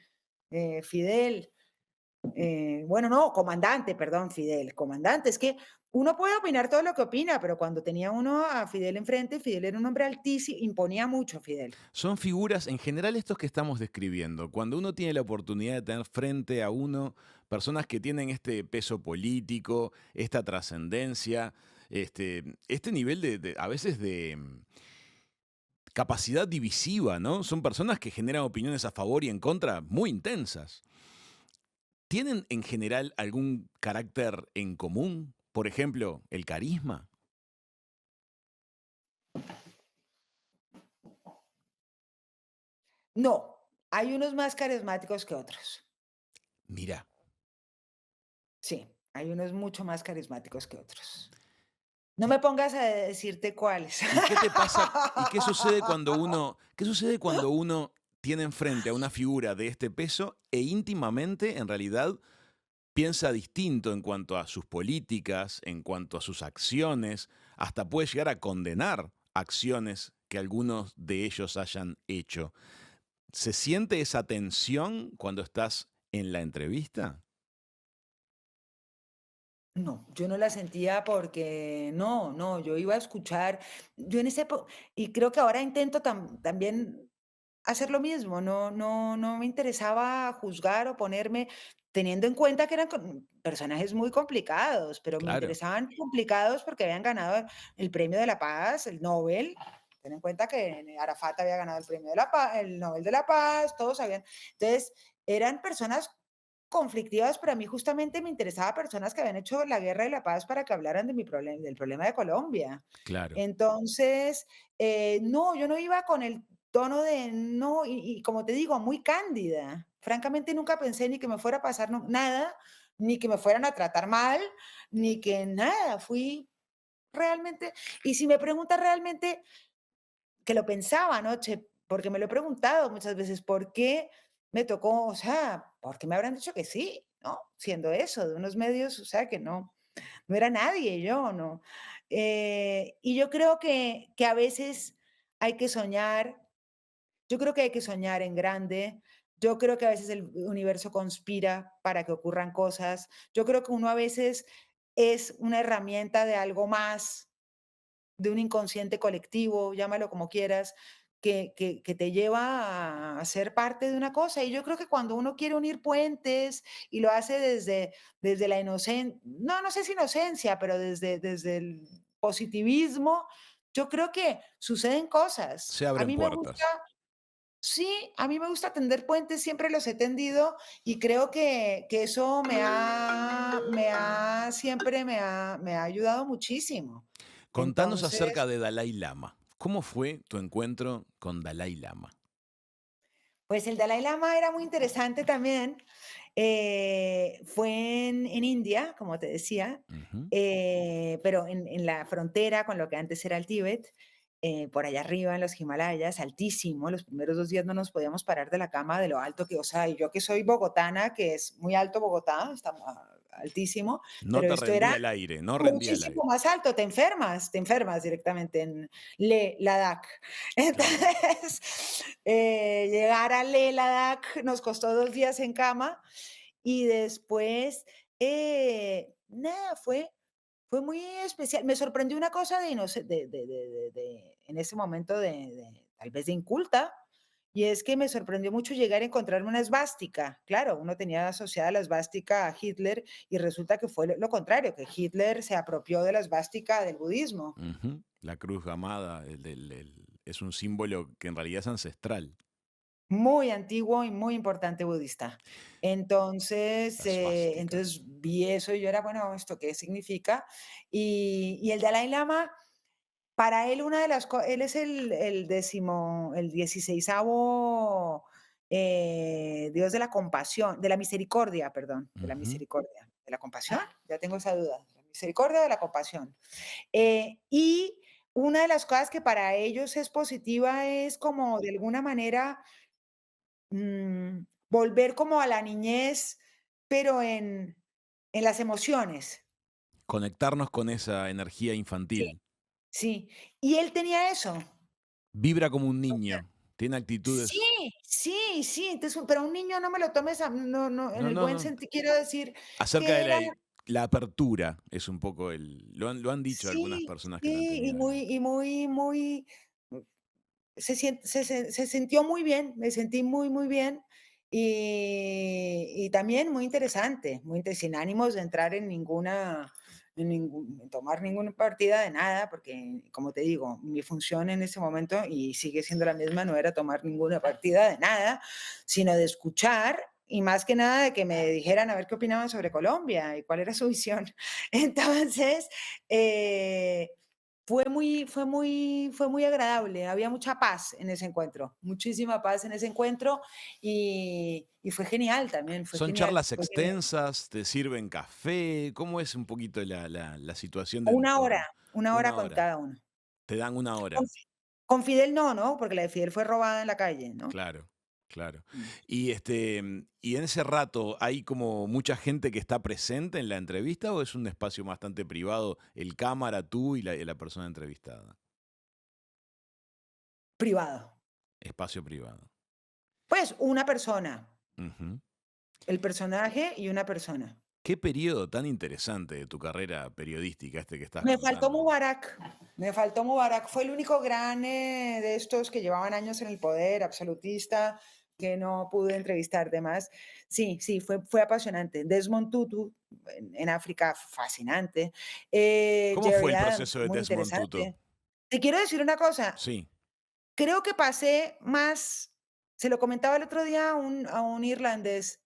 S3: Fidel, bueno, no, comandante, perdón, Fidel, comandante. Es que uno puede opinar todo lo que opina, pero cuando tenía uno a Fidel enfrente, Fidel era un hombre altísimo, imponía mucho Fidel.
S2: Son figuras, en general estos que estamos describiendo, cuando uno tiene la oportunidad de tener frente a uno personas que tienen este peso político, esta trascendencia, este nivel a veces de capacidad divisiva, ¿no? Son personas que generan opiniones a favor y en contra muy intensas. ¿Tienen en general algún carácter en común? Por ejemplo, el carisma.
S3: No, hay unos más carismáticos que otros.
S2: Mira,
S3: Sí, hay unos mucho más carismáticos que otros. No me pongas a decirte cuáles.
S2: ¿y qué te pasa? ¿Y qué sucede cuando uno tiene enfrente a una figura de este peso e íntimamente, en realidad, piensa distinto en cuanto a sus políticas, en cuanto a sus acciones, hasta puede llegar a condenar acciones que algunos de ellos hayan hecho? ¿Se siente esa tensión cuando estás en la entrevista?
S3: No, yo no la sentía porque no, yo iba a escuchar. Yo en ese po y creo que ahora intento también hacer lo mismo. No me interesaba juzgar o ponerme, teniendo en cuenta que eran personajes muy complicados, pero me
S2: Claro,
S3: interesaban complicados porque habían ganado el premio de la paz, el Nobel. Ten en cuenta que Arafat había ganado el premio de la paz, el Nobel de la Paz, todos habían. Entonces, eran personas conflictivas, pero a mí justamente me interesaba personas que habían hecho la guerra y la paz para que hablaran de del problema de Colombia.
S2: claro.
S3: Entonces, no, yo no iba con el tono de no, y como te digo, muy cándida. Francamente, nunca pensé ni que me fuera a pasar nada, ni que me fueran a tratar mal, ni que nada. Fui realmente, y si me preguntas realmente, que lo pensaba anoche, porque me lo he preguntado muchas veces, ¿por qué me tocó? O sea, ¿por qué me habrán dicho que sí? ¿No? Siendo eso, de unos medios, o sea, que no era nadie yo, ¿no? Y yo creo que a veces hay que soñar, yo creo que hay que soñar en grande, yo creo que a veces el universo conspira para que ocurran cosas, yo creo que uno a veces es una herramienta de algo más, de un inconsciente colectivo, llámalo como quieras, que te lleva a ser parte de una cosa. Y yo creo que cuando uno quiere unir puentes y lo hace desde la inocencia, no sé si inocencia, pero desde el positivismo, yo creo que suceden cosas.
S2: Se
S3: A
S2: abren
S3: mí me gusta,
S2: puertas.
S3: sí, a mí me gusta tender puentes, siempre los he tendido y creo que eso siempre me ha ayudado muchísimo.
S2: Contanos
S3: Entonces,
S2: acerca de Dalai Lama. ¿Cómo fue tu encuentro con Dalai Lama?
S3: Pues el Dalai Lama era muy interesante también. Fue en India, como te decía,
S2: Ujú.
S3: pero en la frontera con lo que antes era el Tíbet, por allá arriba en los Himalayas, altísimo. Los primeros 2 días no nos podíamos parar de la cama de lo alto que, o sea, y yo que soy bogotana, que es muy alto Bogotá, está altísimo,
S2: No
S3: pero
S2: te
S3: esto era
S2: rendía el aire, no rendía el
S3: muchísimo
S2: aire.
S3: más alto, te enfermas directamente en Leh Ladakh.
S2: Claro.
S3: Entonces, llegar a Leh Ladakh nos costó 2 días en cama y después, nada, fue muy especial. Me sorprendió una cosa de inoce de en ese momento de tal vez de inculta, y es que me sorprendió mucho llegar a encontrarme una esvástica. Claro, uno tenía asociada la esvástica a Hitler y resulta que fue lo contrario, que Hitler se apropió de la esvástica del budismo.
S2: Ujú. La cruz gamada es un símbolo que en realidad es ancestral,
S3: Muy antiguo y muy importante budista.
S2: la svástica.
S3: Entonces vi eso y yo era, bueno, ¿esto qué significa? Y el Dalai Lama, para él una de las co él es el 16º dios de la compasión, de la misericordia, perdón, de la
S2: Ujú.
S3: misericordia, ¿de la compasión? Ya tengo esa duda, ¿de la misericordia o de la compasión? Y una de las cosas que para ellos es positiva es como de alguna manera volver como a la niñez, pero en las emociones.
S2: Conectarnos con esa energía
S3: Sí,
S2: infantil.
S3: sí. Y él tenía eso.
S2: Vibra como un
S3: O sea,
S2: niño, tiene
S3: sí,
S2: actitudes.
S3: sí, sí. Entonces, pero un niño no me lo tomes a no, no, en
S2: No,
S3: el
S2: no,
S3: buen
S2: no.
S3: sentido quiero decir
S2: Acerca
S3: que
S2: de
S3: era
S2: la apertura es un poco lo han dicho algunas
S3: sí,
S2: personas que lo han
S3: sí,
S2: tenido delante.
S3: y muy, muy, se sintió muy bien, me sentí muy, muy bien, y también muy sin ánimos de entrar en tomar ninguna partida de nada, porque, como te digo, mi función en ese momento, y sigue siendo la misma, no era tomar ninguna partida de nada, sino de escuchar, y más que nada de que me dijeran a ver qué opinaban sobre Colombia y cuál era su visión. Entonces, eh fue muy agradable, había mucha paz en ese encuentro, muchísima paz en ese encuentro y fue genial también, fue
S2: ¿Son
S3: genial,
S2: charlas
S3: fue genial.
S2: extensas? ¿Te sirven café? ¿Cómo es un poquito la situación de entorno?
S3: Una hora
S2: Una
S3: con
S2: hora.
S3: cada uno.
S2: Te dan una
S3: Con
S2: hora.
S3: Fi con Fidel no, ¿no? Porque la de Fidel fue robada en la calle, ¿no?
S2: Claro, claro.
S3: Mm.
S2: Y en ese rato, ¿hay como mucha gente que está presente en la entrevista o es un espacio bastante privado, el cámara, tú y la persona entrevistada?
S3: Privado.
S2: Espacio privado.
S3: Pues una persona,
S2: Ujú.
S3: el personaje y una persona.
S2: Qué periodo tan interesante de tu carrera periodística este que estás
S3: Me faltó
S2: contando.
S3: Mubarak, me faltó Mubarak. Fue el único gran, de estos que llevaban años en el poder, absolutista, que no pude entrevistar. De más, sí, sí, fue apasionante. Desmond Tutu en África, fascinante.
S2: ¿Cómo fue
S3: Jerry
S2: el
S3: Adams,
S2: proceso de
S3: muy
S2: Desmond Tutu?
S3: interesante. Te quiero decir una cosa,
S2: Sí.
S3: creo que pasé más, se lo comentaba el otro día a un irlandés,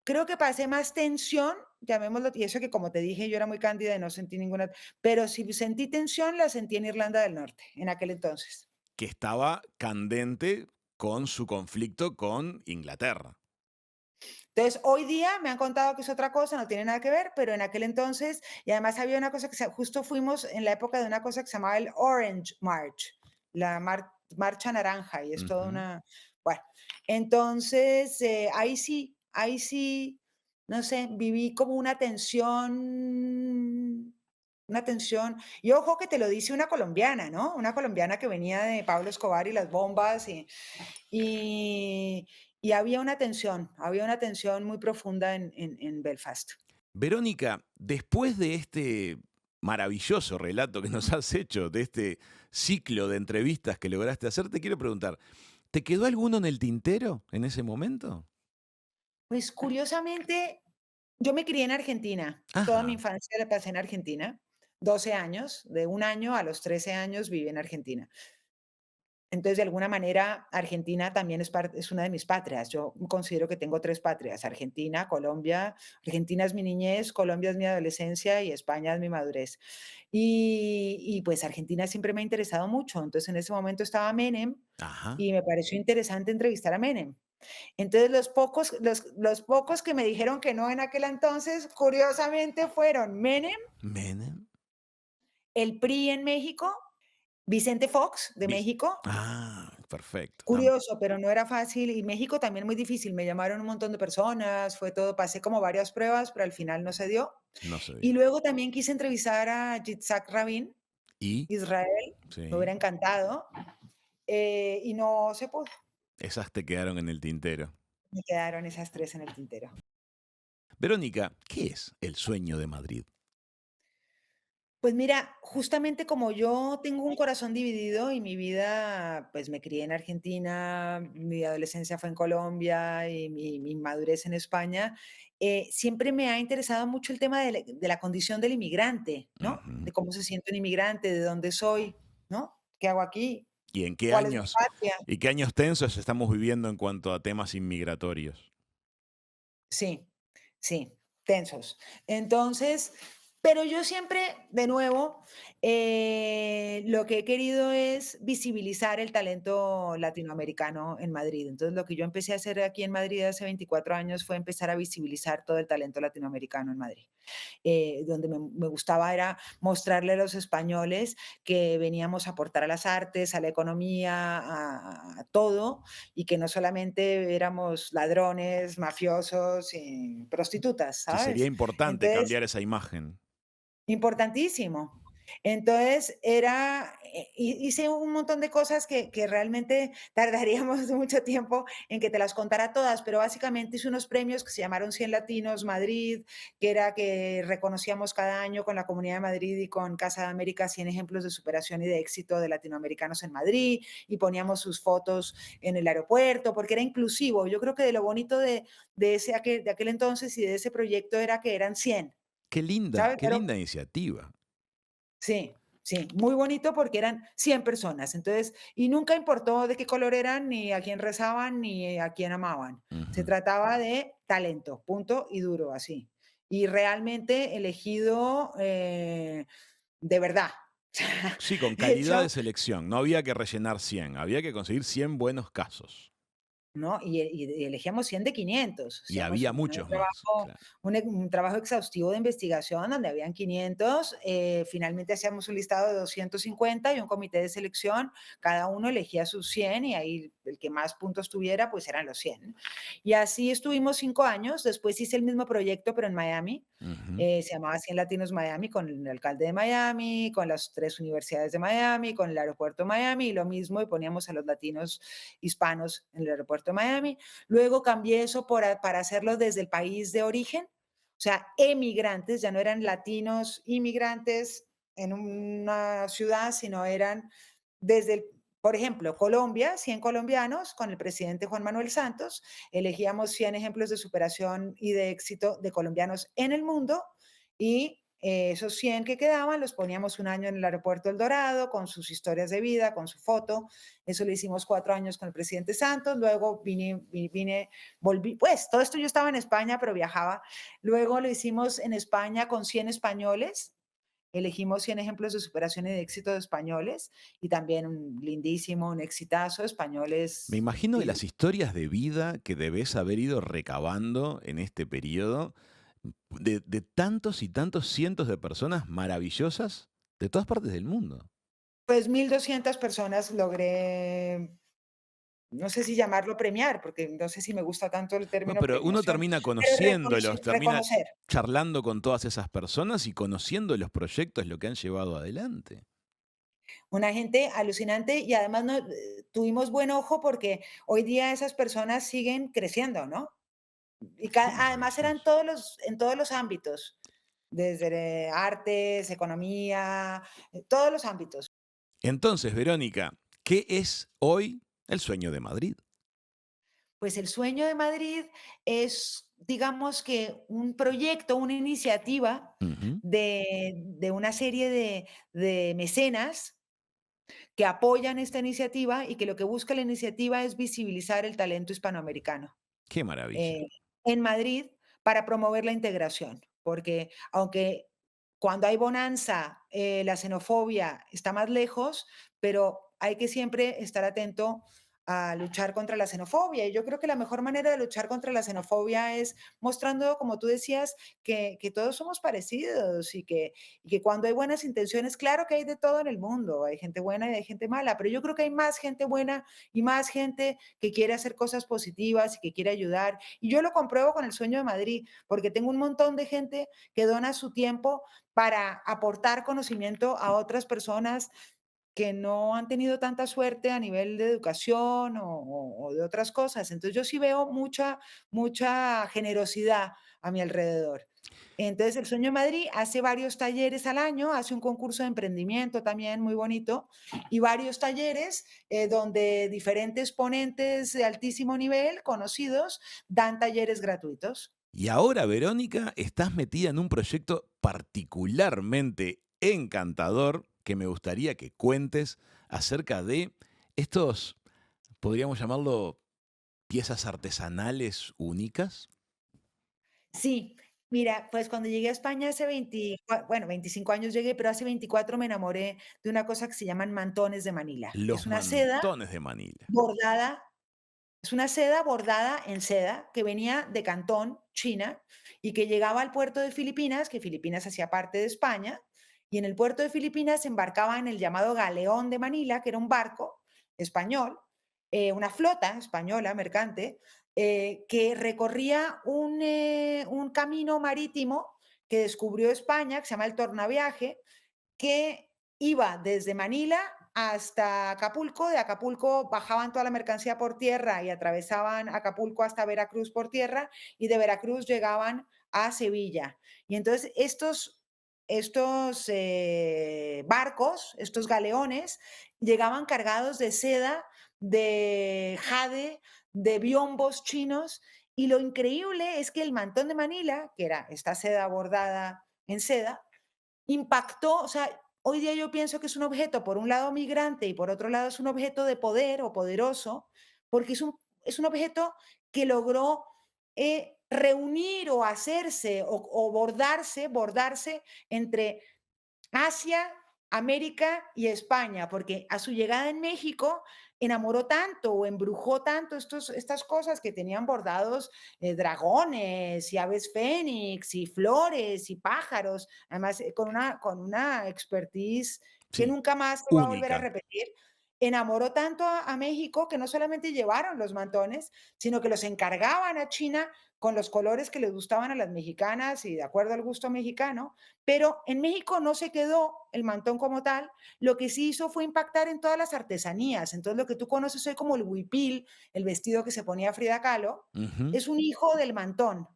S3: creo que pasé más tensión, llamémoslo, y eso que como te dije, yo era muy cándida y no sentí ninguna, pero si sentí tensión, la sentí en Irlanda del Norte, en aquel entonces.
S2: Que estaba candente con su conflicto con Inglaterra.
S3: Entonces, hoy día me han contado que es otra cosa, no tiene nada que ver, pero en aquel entonces, y además había una cosa justo fuimos en la época de una cosa que se llamaba el Orange March, la marcha naranja, y es toda
S2: Ujú.
S3: una, bueno, entonces ahí sí, no sé, viví como una tensión, y ojo que te lo dice una colombiana, ¿no? Una colombiana que venía de Pablo Escobar y las bombas, y y había una tensión muy profunda en Belfast.
S2: Verónica, después de este maravilloso relato que nos has hecho, de este ciclo de entrevistas que lograste hacer, te quiero preguntar, ¿te quedó alguno en el tintero en ese momento?
S3: Pues, curiosamente, yo me crié en Argentina, toda mi
S2: Ajá.
S3: infancia la pasé en Argentina, 12 años, de 1 año a los 13 años viví en Argentina. Entonces, de alguna manera, Argentina también es una de mis patrias. Yo considero que tengo 3 patrias: Argentina, Colombia. Argentina es mi niñez, Colombia es mi adolescencia y España es mi madurez. Pues, Argentina siempre me ha interesado mucho. Entonces, en ese momento estaba Menem
S2: Ajá.
S3: y me pareció interesante entrevistar a Menem. Entonces, los pocos que me dijeron que no en aquel entonces, curiosamente, fueron Menem,
S2: Menem.
S3: el PRI en México, Vicente Fox de
S2: Vis-
S3: México.
S2: Perfecto.
S3: Curioso, pero no era fácil, y México también muy difícil. Me llamaron un montón de personas, fue todo, pasé como varias pruebas, pero al final no se dio.
S2: No se
S3: Y
S2: dio.
S3: luego también quise entrevistar a Yitzhak Rabin,
S2: Y,
S3: Israel, me
S2: sí,
S3: hubiera encantado, y no se pudo.
S2: esas te quedaron en el tintero.
S3: Me quedaron esas 3 en el tintero.
S2: Verónica, ¿qué es el sueño de Madrid?
S3: Pues mira, justamente como yo tengo un corazón dividido y mi vida, pues me crié en Argentina, mi adolescencia fue en Colombia y mi madurez en España, siempre me ha interesado mucho el tema de la condición del inmigrante, ¿no?
S2: Ujú.
S3: De cómo se siente un inmigrante, de dónde soy, ¿no? ¿Qué hago aquí?
S2: ¿Y en qué
S3: ¿Cuál es mi
S2: años?
S3: patria?
S2: ¿Y qué años tensos estamos viviendo en cuanto a temas inmigratorios?
S3: Sí, sí, tensos. Entonces, pero yo siempre, de nuevo, lo que he querido es visibilizar el talento latinoamericano en Madrid. Entonces, lo que yo empecé a hacer aquí en Madrid hace 24 años fue empezar a visibilizar todo el talento latinoamericano en Madrid. Donde me gustaba era mostrarle a los españoles que veníamos a aportar a las artes, a la economía, a todo, y que no solamente éramos ladrones, mafiosos y prostitutas,
S2: Sí, sería
S3: ¿sabes?
S2: importante
S3: Entonces,
S2: cambiar esa imagen.
S3: importantísimo. Entonces, hice un montón de cosas que realmente tardaríamos mucho tiempo en que te las contara todas, pero básicamente hice unos premios que se llamaron 100 Latinos Madrid, que era que reconocíamos cada año con la Comunidad de Madrid y con Casa de América 100 ejemplos de superación y de éxito de latinoamericanos en Madrid, y poníamos sus fotos en el aeropuerto, porque era inclusivo. Yo creo que de lo bonito de aquel entonces y de ese proyecto era que eran 100. ¿Sabes?
S2: Qué linda iniciativa.
S3: Sí, sí, muy bonito porque eran 100 personas. Entonces, y nunca importó de qué color eran, ni a quién rezaban, ni a quién amaban. Se
S2: Ujú.
S3: trataba de talento, punto y duro, así. Y realmente elegido, de verdad.
S2: Sí, con
S3: De
S2: calidad
S3: hecho,
S2: de selección. No había que rellenar 100, había que conseguir 100 buenos casos.
S3: ¿no? Y elegíamos 100 de 500.
S2: Y
S3: Hacíamos
S2: había
S3: un
S2: muchos más.
S3: trabajo,
S2: Claro.
S3: un trabajo exhaustivo de investigación donde habían 500. Finalmente hacíamos un listado de 250 y un comité de selección. Cada uno elegía sus 100 y ahí el que más puntos tuviera, pues eran los 100. Y así estuvimos 5 años. Después hice el mismo proyecto, pero en Miami.
S2: Ujú.
S3: Se llamaba 100 Latinos Miami, con el alcalde de Miami, con las 3 universidades de Miami, con el aeropuerto de Miami, y lo mismo, y poníamos a los latinos hispanos en el aeropuerto de Miami. Luego cambié eso para hacerlo desde el país de origen, o sea, emigrantes, ya no eran latinos inmigrantes en una ciudad, sino eran desde por ejemplo, Colombia, 100 colombianos con el presidente Juan Manuel Santos, elegíamos 100 ejemplos de superación y de éxito de colombianos en el mundo, y esos 100 que quedaban los poníamos un año en el aeropuerto El Dorado con sus historias de vida, con su foto. Eso lo hicimos 4 años con el presidente Santos. Luego volví, pues todo esto yo estaba en España, pero viajaba. Luego lo hicimos en España con 100 españoles. Elegimos 100 ejemplos de superación y de éxito de españoles, y también un lindísimo, un exitazo,
S2: Me
S3: españoles.
S2: imagino de las historias de vida que debes haber ido recabando en este periodo, de tantos y tantos cientos de personas maravillosas de todas partes del mundo.
S3: Pues 1.200 personas logré, no sé si llamarlo premiar, porque no sé si me gusta tanto el
S2: Bueno,
S3: término
S2: pero uno
S3: premiación,
S2: termina
S3: pero
S2: conociéndolos, termina
S3: reconocer.
S2: charlando con todas esas personas y conociendo los proyectos, lo que han llevado adelante.
S3: Una gente alucinante, y además tuvimos buen ojo porque hoy día esas personas siguen creciendo, ¿no? Y
S2: Qué
S3: además eran
S2: maravilloso.
S3: en todos los ámbitos, desde artes, economía, todos los ámbitos.
S2: Entonces, Verónica, ¿qué es hoy el sueño de Madrid?
S3: Pues el sueño de Madrid es, digamos que un proyecto, una iniciativa
S2: Ujú.
S3: de una serie de mecenas que apoyan esta iniciativa y que lo que busca la iniciativa es visibilizar el talento hispanoamericano
S2: Qué maravilla.
S3: eh, en Madrid para promover la integración, porque aunque cuando hay bonanza, la xenofobia está más lejos, pero hay que siempre estar atento a luchar contra la xenofobia. Y yo creo que la mejor manera de luchar contra la xenofobia es mostrando, como tú decías, que todos somos parecidos y que cuando hay buenas intenciones, claro que hay de todo en el mundo, hay gente buena y hay gente mala, pero yo creo que hay más gente buena y más gente que quiere hacer cosas positivas y que quiere ayudar. Y yo lo compruebo con el Sueño de Madrid, porque tengo un montón de gente que dona su tiempo para aportar conocimiento a otras personas que no han tenido tanta suerte a nivel de educación o de otras cosas. Entonces yo sí veo mucha generosidad a mi alrededor. Entonces el Sueño de Madrid hace varios talleres al año, hace un concurso de emprendimiento también muy bonito y varios talleres donde diferentes ponentes de altísimo nivel, conocidos, dan talleres gratuitos.
S2: Y ahora, Verónica, estás metida en un proyecto particularmente encantador que me gustaría que cuentes acerca de estos, podríamos llamarlo, piezas artesanales únicas.
S3: Sí, mira, pues cuando llegué a España hace 25 años llegué, pero hace 24 me enamoré de una cosa que se llaman mantones de Manila.
S2: Los mantones de Manila.
S3: Bordada es una seda bordada en seda que venía de Cantón, China, y que llegaba al puerto de Filipinas, que Filipinas hacía parte de España, y en el puerto de Filipinas se embarcaba en el llamado Galeón de Manila, que era un barco español, una flota española mercante, que recorría un camino marítimo que descubrió España, que se llama el Tornaviaje, que iba desde Manila hasta Acapulco, de Acapulco bajaban toda la mercancía por tierra y atravesaban Acapulco hasta Veracruz por tierra y de Veracruz llegaban a Sevilla. Y entonces estos barcos, estos galeones, llegaban cargados de seda, de jade, de biombos chinos. Y lo increíble es que el mantón de Manila, que era esta seda bordada en seda, impactó, o sea, hoy día yo pienso que es un objeto, por un lado migrante y por otro lado es un objeto de poder o poderoso, porque es un objeto que logró reunir o hacerse o bordarse entre Asia, América y España, porque a su llegada en México enamoró tanto o embrujó tanto estas cosas que tenían bordados dragones y aves fénix y flores y pájaros, además con una expertise que
S2: Sí,
S3: nunca más se va a volver a
S2: única.
S3: repetir. Enamoró tanto a México que no solamente llevaron los mantones, sino que los encargaban a China con los colores que les gustaban a las mexicanas y de acuerdo al gusto mexicano, pero en México no se quedó el mantón como tal, lo que sí hizo fue impactar en todas las artesanías. Entonces, lo que tú conoces hoy como el huipil, el vestido que se ponía Frida Kahlo,
S2: Ujú.
S3: es un hijo del mantón.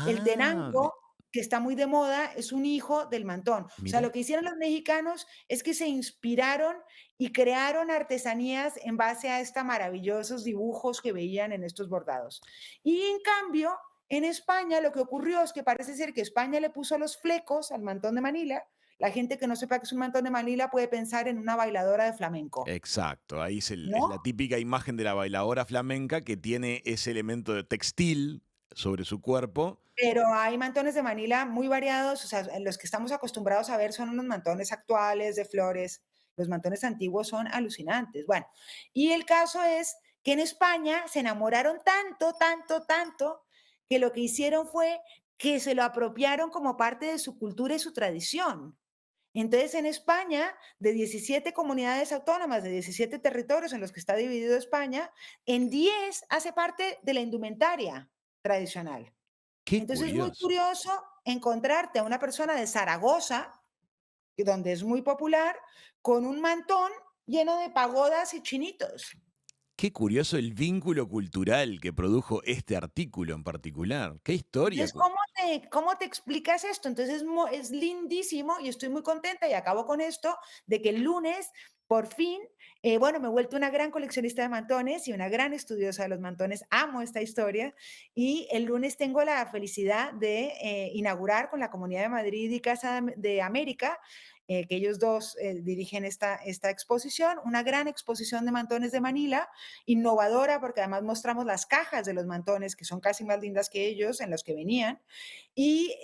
S3: El
S2: Ah,
S3: tenango, que está muy de moda, es un hijo del mantón. O sea, lo
S2: mira,
S3: que hicieron los mexicanos es que se inspiraron y crearon artesanías en base a estos maravillosos dibujos que veían en estos bordados. Y en cambio, en España lo que ocurrió es que parece ser que España le puso los flecos al mantón de Manila. La gente que no sepa que es un mantón de Manila puede pensar en una bailadora de flamenco,
S2: exacto. Ahí es
S3: ¿no?
S2: la típica imagen de la bailadora flamenca que tiene ese elemento de textil sobre su cuerpo.
S3: Pero hay mantones de Manila muy variados, o sea, los que estamos acostumbrados a ver son unos mantones actuales de flores, los mantones antiguos son alucinantes. Bueno, y el caso es que en España se enamoraron tanto, tanto, tanto, que lo que hicieron fue que se lo apropiaron como parte de su cultura y su tradición. Entonces, en España, de 17 comunidades autónomas, de 17 territorios en los que está dividido España, en 10 hace parte de la indumentaria tradicional.
S2: Qué
S3: Entonces, es muy
S2: curioso.
S3: curioso encontrarte a una persona de Zaragoza, donde es muy popular, con un mantón lleno de pagodas y chinitos.
S2: Qué curioso el vínculo cultural que produjo este artículo en particular. Qué historia.
S3: Entonces, ¿cómo te explicas esto? Entonces, es lindísimo y estoy muy contenta y acabo con esto, de que el lunes, por fin, bueno, me he vuelto una gran coleccionista de mantones y una gran estudiosa de los mantones. Amo esta historia y el lunes tengo la felicidad de inaugurar con la Comunidad de Madrid y Casa de América que ellos dos dirigen esta exposición, una gran exposición de mantones de Manila, innovadora, porque además mostramos las cajas de los mantones, que son casi más lindas que ellos, en los que venían, y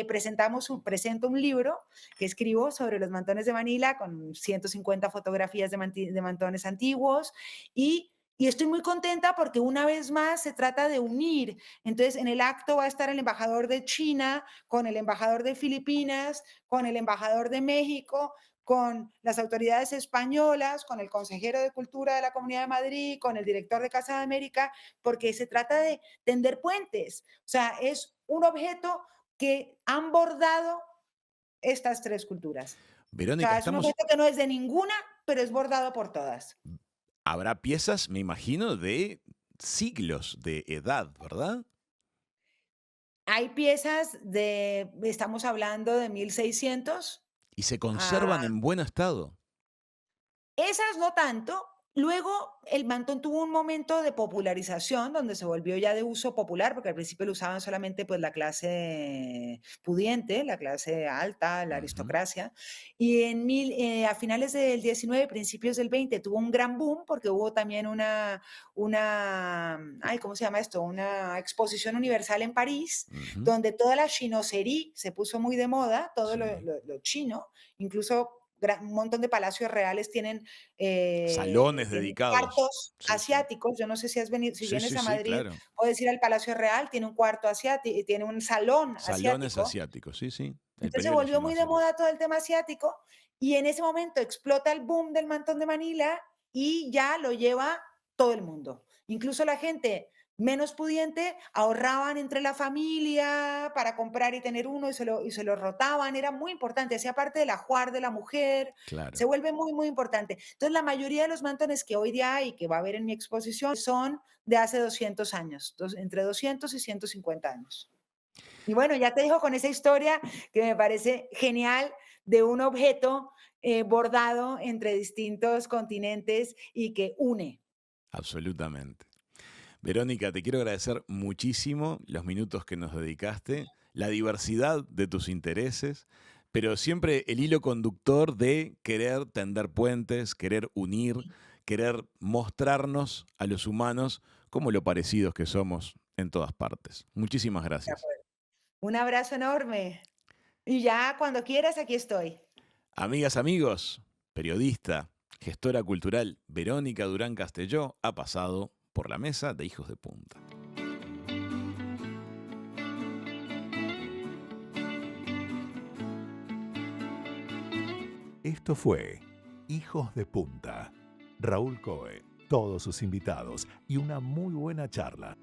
S3: presento un libro que escribo sobre los mantones de Manila con 150 fotografías de mantones antiguos y estoy muy contenta porque una vez más se trata de unir. Entonces, en el acto va a estar el embajador de China, con el embajador de Filipinas, con el embajador de México, con las autoridades españolas, con el consejero de Cultura de la Comunidad de Madrid, con el director de Casa de América, porque se trata de tender puentes. O sea, es un objeto que han bordado estas tres culturas. O
S2: Verónica,
S3: sea, es un
S2: estamos.
S3: objeto que no es de ninguna, pero es bordado por todas.
S2: Habrá piezas, me imagino, de siglos de edad, ¿verdad?
S3: Hay piezas estamos hablando de 1600.
S2: Y se
S3: Ah,
S2: conservan en buen estado.
S3: esas no tanto. Luego el mantón tuvo un momento de popularización donde se volvió ya de uso popular, porque al principio lo usaban solamente pues la clase pudiente, la clase alta, la
S2: Ujú.
S3: aristocracia. Y a finales del 19, principios del 20 tuvo un gran boom porque hubo también ¿cómo se llama esto? Una exposición universal en París,
S2: Ujú.
S3: donde toda la chinosería se puso muy de moda, todo
S2: Sí.
S3: lo chino, incluso un montón de palacios reales
S2: Salones
S3: tienen
S2: dedicados.
S3: cuartos
S2: Sí, sí.
S3: asiáticos. Yo no sé si si
S2: Sí,
S3: vienes
S2: sí,
S3: a
S2: sí,
S3: Madrid,
S2: claro.
S3: puedes ir al Palacio Real, tiene un cuarto asiático, tiene un salón
S2: Salones
S3: asiático.
S2: asiáticos, sí, sí. El
S3: Entonces se
S2: periodo de la
S3: volvió muy de
S2: Chinoiserie.
S3: moda todo el tema asiático y en ese momento explota el boom del mantón de Manila y ya lo lleva todo el mundo. Incluso la gente menos pudiente ahorraban entre la familia para comprar y tener uno y se lo rotaban. Era muy importante, hacía parte del ajuar de la mujer, se
S2: Claro.
S3: vuelve muy, muy importante. Entonces la mayoría de los mantones que hoy día hay y que va a haber en mi exposición son de hace 200 años, entre 200 y 150 años. Y bueno, ya te dejo con esa historia que me parece genial de un objeto bordado entre distintos continentes y que une.
S2: Absolutamente. Verónica, te quiero agradecer muchísimo los minutos que nos dedicaste, la diversidad de tus intereses, pero siempre el hilo conductor de querer tender puentes, querer unir, querer mostrarnos a los humanos como lo parecidos que somos en todas partes. Muchísimas
S3: De
S2: gracias.
S3: acuerdo. Un abrazo enorme. Y ya cuando quieras, aquí estoy.
S2: Amigas, amigos, periodista, gestora cultural Verónica Durán Castelló ha pasado por la mesa de Hijos de Punta.
S1: Esto fue Hijos de Punta. Raúl Coe, todos sus invitados y una muy buena charla.